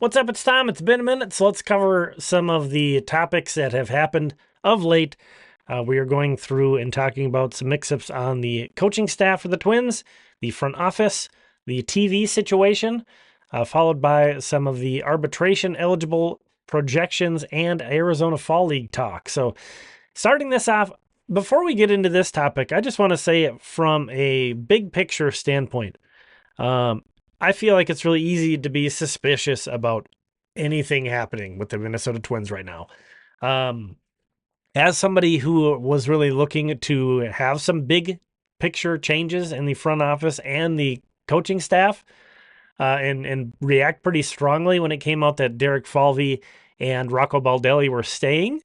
What's up? It's Tom. It's been a minute, so let's cover some of the topics that have happened of late. We are going through and talking about some mix-ups on the coaching staff for the Twins, the front office, the TV situation, followed by some of the arbitration eligible projections and Arizona Fall League talk. So starting this off, before we get into this topic, I just want to say from a big picture standpoint, I feel like it's really easy to be suspicious about anything happening with the Minnesota Twins right now. As somebody who was really looking to have some big picture changes in the front office and the coaching staff, and react pretty strongly when it came out that Derek Falvey and Rocco Baldelli were staying,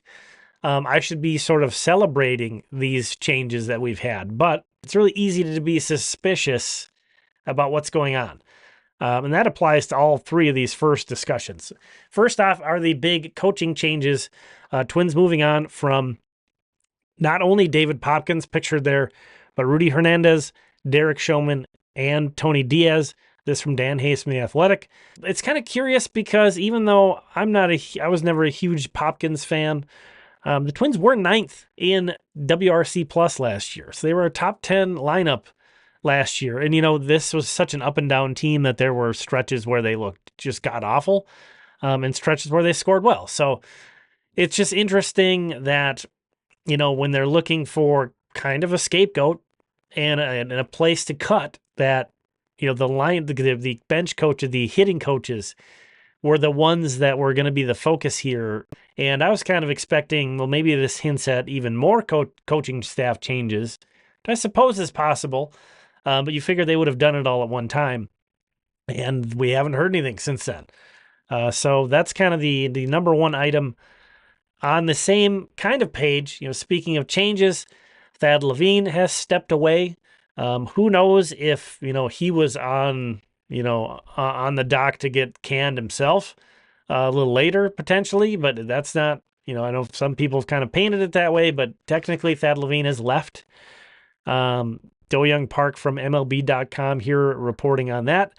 I should be sort of celebrating these changes that we've had. But it's really easy to be suspicious about what's going on. And that applies to all three of these first discussions. First off are the big coaching changes. Twins moving on from not only David Popkins pictured there, but Rudy Hernandez, Derek Showman, and Tony Diaz. This from Dan Hayes from The Athletic. It's kind of curious because even though I was never a huge Popkins fan, the Twins were ninth in WRC Plus last year. So they were a top 10 lineup last year. And, this was such an up and down team that there were stretches where they looked just god awful, and stretches where they scored well. So it's just interesting that, when they're looking for kind of a scapegoat and a place to cut, that, the bench coach, the hitting coaches were the ones that were going to be the focus here. And I was kind of expecting, well, maybe this hints at even more coaching staff changes. I suppose is possible. But you figure they would have done it all at one time, and we haven't heard anything since then. So that's kind of the number one item on the same kind of page. Speaking of changes, Thad Levine has stepped away. Who knows if he was on the dock to get canned himself a little later potentially, but that's not. I know some people have kind of painted it that way, but technically Thad Levine has left. Do-Young Park from MLB.com here reporting on that.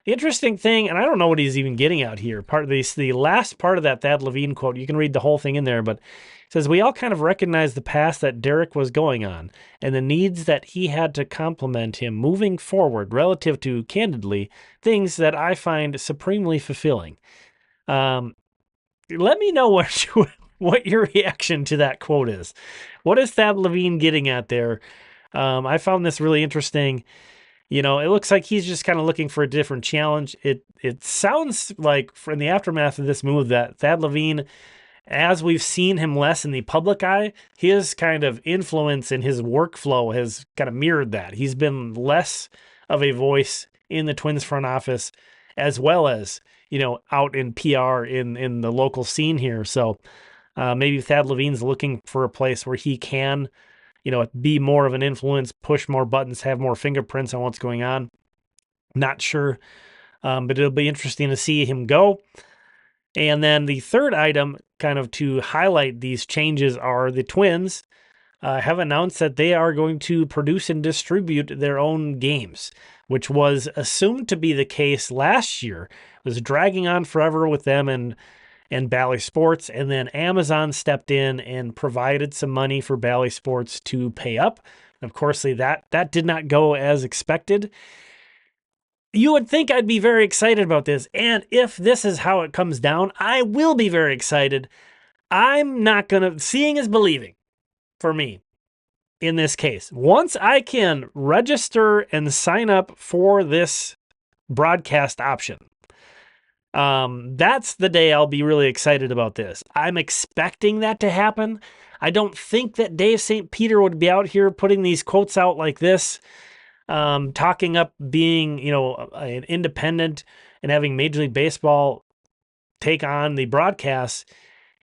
The interesting thing, and I don't know what he's even getting out here, the last part of that Thad Levine quote, you can read the whole thing in there, but it says, "We all kind of recognize the path that Derek was going on and the needs that he had to complement him moving forward relative to, candidly, things that I find supremely fulfilling." Let me know what your reaction to that quote is. What is Thad Levine getting at there? I found this really interesting. It looks like he's just kind of looking for a different challenge. It sounds like in the aftermath of this move that Thad Levine, as we've seen him less in the public eye, his kind of influence in his workflow has kind of mirrored that. He's been less of a voice in the Twins front office as well as, out in PR in the local scene here. So maybe Thad Levine's looking for a place where he can be more of an influence, push more buttons, have more fingerprints on what's going on. Not sure, but it'll be interesting to see him go. And then the third item, kind of to highlight these changes, are the Twins have announced that they are going to produce and distribute their own games, which was assumed to be the case last year. It was dragging on forever with them and Bally Sports, and then Amazon stepped in and provided some money for Bally Sports to pay up. And of course, that did not go as expected. You would think I'd be very excited about this, and if this is how it comes down, I will be very excited. I'm not gonna, seeing is believing for me in this case. Once I can register and sign up for this broadcast option, that's the day I'll be really excited about this. I'm expecting that to happen. I don't think that Dave St. Peter would be out here putting these quotes out like this, talking up being, an independent and having Major League Baseball take on the broadcasts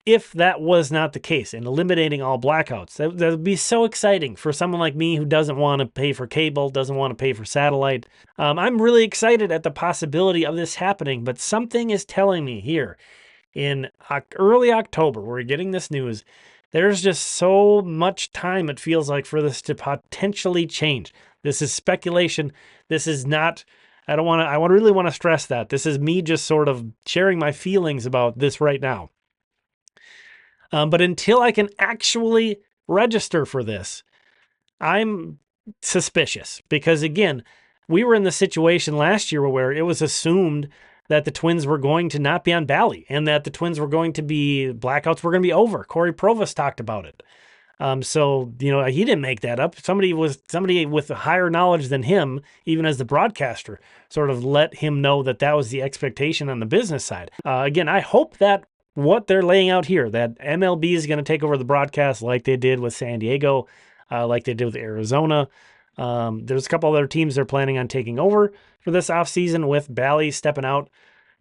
if that was not the case, and eliminating all blackouts. That would be so exciting for someone like me who doesn't want to pay for cable, doesn't want to pay for satellite. I'm really excited at the possibility of this happening, but something is telling me here in early October, we're getting this news, there's just so much time, it feels like, for this to potentially change. This is speculation. This is not I really want to stress that. This is me just sort of sharing my feelings about this right now. But until I can actually register for this, I'm suspicious because, again, we were in the situation last year where it was assumed that the Twins were going to not be on Bally and that the Twins were going to be, blackouts were going to be over. Corey Provis talked about it. So, he didn't make that up. Somebody with higher knowledge than him, even as the broadcaster, sort of let him know that that was the expectation on the business side. Again, I hope that what they're laying out here, that MLB is going to take over the broadcast like they did with San Diego, like they did with Arizona. There's a couple other teams they're planning on taking over for this offseason with Bally stepping out.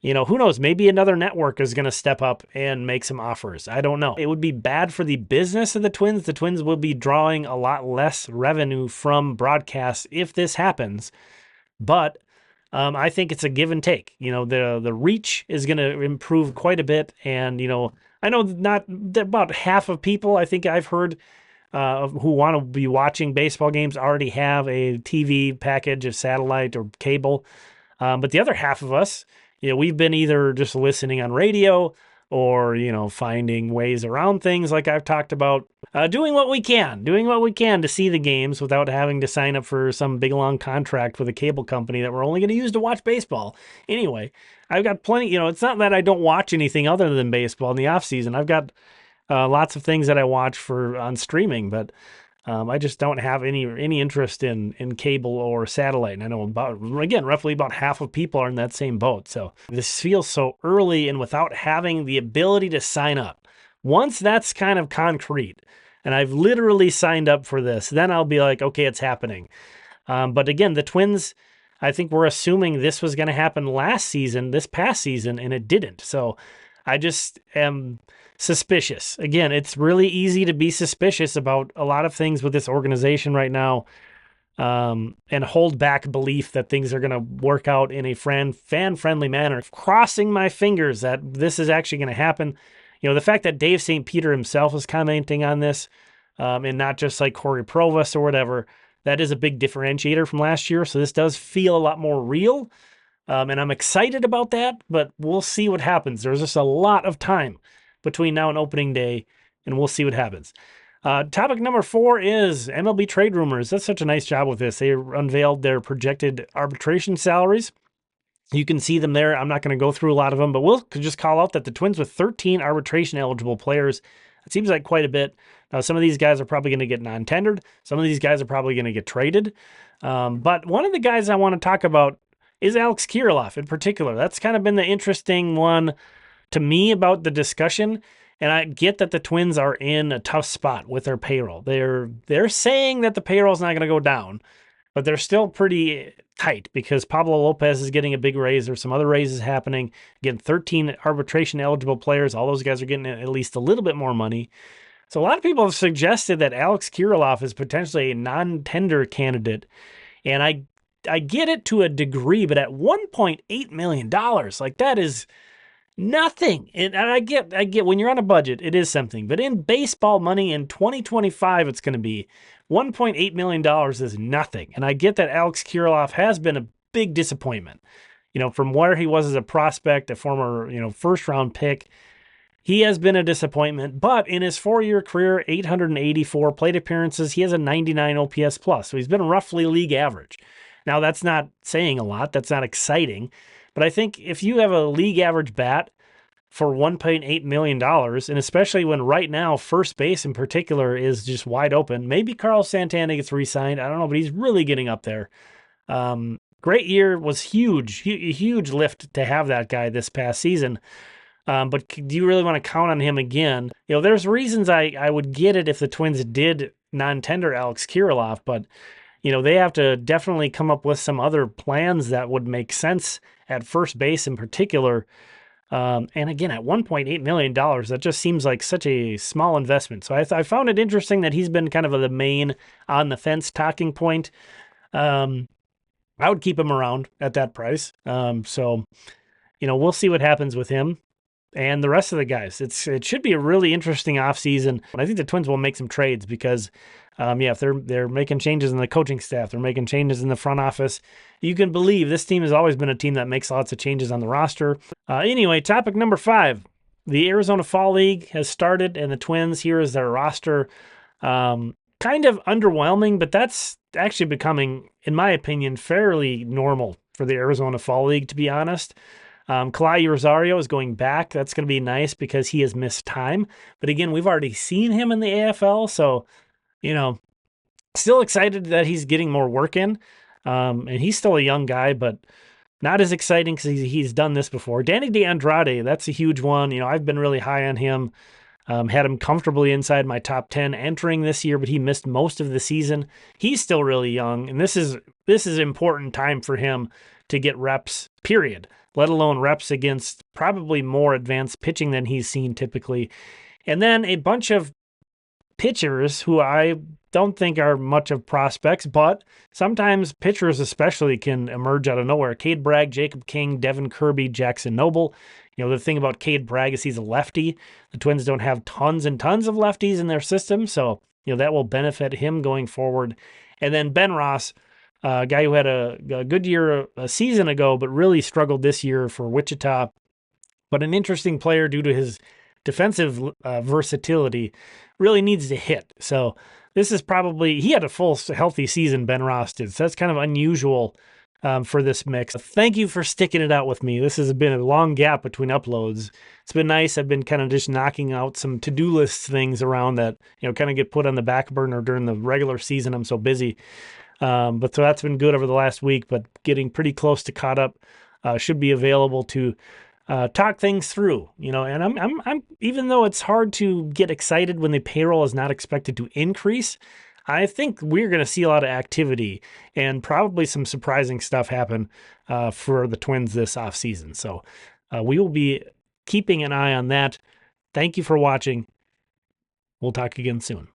Who knows? Maybe another network is going to step up and make some offers. I don't know. It would be bad for the business of the Twins. The Twins will be drawing a lot less revenue from broadcasts if this happens. But I think it's a give and take. The reach is going to improve quite a bit. And, I know not about half of people I think I've heard who want to be watching baseball games already have a TV package of satellite or cable. But the other half of us, we've been either just listening on radio or, finding ways around things like I've talked about, doing what we can to see the games without having to sign up for some big long contract with a cable company that we're only going to use to watch baseball. Anyway, I've got plenty, it's not that I don't watch anything other than baseball in the off season. I've got lots of things that I watch on streaming, but I just don't have any interest in cable or satellite. And I know roughly about half of people are in that same boat. So this feels so early and without having the ability to sign up. Once that's kind of concrete and I've literally signed up for this, then I'll be like, okay, it's happening. But again, the Twins, I think we're assuming this was going to happen this past season, and it didn't. So I just am suspicious. Again, it's really easy to be suspicious about a lot of things with this organization right now, and hold back belief that things are going to work out in a fan-friendly manner. Crossing my fingers that this is actually going to happen. The fact that Dave St. Peter himself is commenting on this, and not just like Corey Provis or whatever, that is a big differentiator from last year. So this does feel a lot more real. And I'm excited about that, but we'll see what happens. There's just a lot of time between now and opening day, and we'll see what happens. Topic number 4 is MLB trade rumors. That's such a nice job with this. They unveiled their projected arbitration salaries. You can see them there. I'm not going to go through a lot of them, but we'll just call out that the Twins with 13 arbitration eligible players, it seems like quite a bit. Now, some of these guys are probably going to get non-tendered. Some of these guys are probably going to get traded. But one of the guys I want to talk about is Alex Kirilloff in particular. That's kind of been the interesting one to me about the discussion. And I get that the Twins are in a tough spot with their payroll. They're saying that the payroll is not going to go down, but they're still pretty tight because Pablo Lopez is getting a big raise. There's some other raises happening. Again, 13 arbitration eligible players. All those guys are getting at least a little bit more money. So a lot of people have suggested that Alex Kirilloff is potentially a non-tender candidate. And I get it to a degree, but at $1.8 million, like that is nothing. And I get when you're on a budget, it is something. But in baseball money in 2025, it's going to be $1.8 million is nothing. And I get that Alex Kirilloff has been a big disappointment. From where he was as a prospect, a former, first round pick, he has been a disappointment. But in his 4-year career, 884 plate appearances, he has a 99 OPS plus. So he's been roughly league average. Now, that's not saying a lot. That's not exciting. But I think if you have a league average bat for $1.8 million, and especially when right now first base in particular is just wide open, maybe Carlos Santana gets re-signed. I don't know, but he's really getting up there. Great year, was huge lift to have that guy this past season. But do you really want to count on him again? There's reasons I would get it if the Twins did non-tender Alex Kirilloff, but they have to definitely come up with some other plans that would make sense at first base in particular. And again, at $1.8 million, that just seems like such a small investment. So I found it interesting that he's been kind of the main on the fence talking point. I would keep him around at that price. So we'll see what happens with him. and the rest of the guys. It should be a really interesting offseason. And I think the Twins will make some trades because, if they're making changes in the coaching staff, they're making changes in the front office. You can believe this team has always been a team that makes lots of changes on the roster. Anyway, topic number 5. The Arizona Fall League has started, and the Twins, here is their roster. Kind of underwhelming, but that's actually becoming, in my opinion, fairly normal for the Arizona Fall League, to be honest. Kalai Rosario is going back. That's going to be nice because he has missed time. But again, we've already seen him in the AFL, so, still excited that he's getting more work in. And he's still a young guy, but not as exciting because he's done this before. Danny DeAndrade, that's a huge one. I've been really high on him. Had him comfortably inside my top 10 entering this year, but he missed most of the season. He's still really young, and this is important time for him to get reps, period, let alone reps against probably more advanced pitching than he's seen typically. And then a bunch of pitchers who I don't think are much of prospects, but sometimes pitchers especially can emerge out of nowhere. Cade Bragg, Jacob King, Devin Kirby, Jackson Noble. The thing about Cade Bragg is he's a lefty. The Twins don't have tons and tons of lefties in their system, so that will benefit him going forward. And then Ben Ross, a guy who had a good year a season ago, but really struggled this year for Wichita. But an interesting player due to his defensive versatility, really needs to hit. So this is probably, he had a full healthy season, Ben Ross did. So that's kind of unusual for this mix. Thank you for sticking it out with me. This has been a long gap between uploads. It's been nice. I've been kind of just knocking out some to-do list things around that, kind of get put on the back burner during the regular season. I'm so busy. But so that's been good over the last week, but getting pretty close to caught up. Should be available to talk things through, and I'm even though it's hard to get excited when the payroll is not expected to increase, I think we're going to see a lot of activity and probably some surprising stuff happen for the Twins this offseason. So we will be keeping an eye on that. Thank you for watching. We'll talk again soon.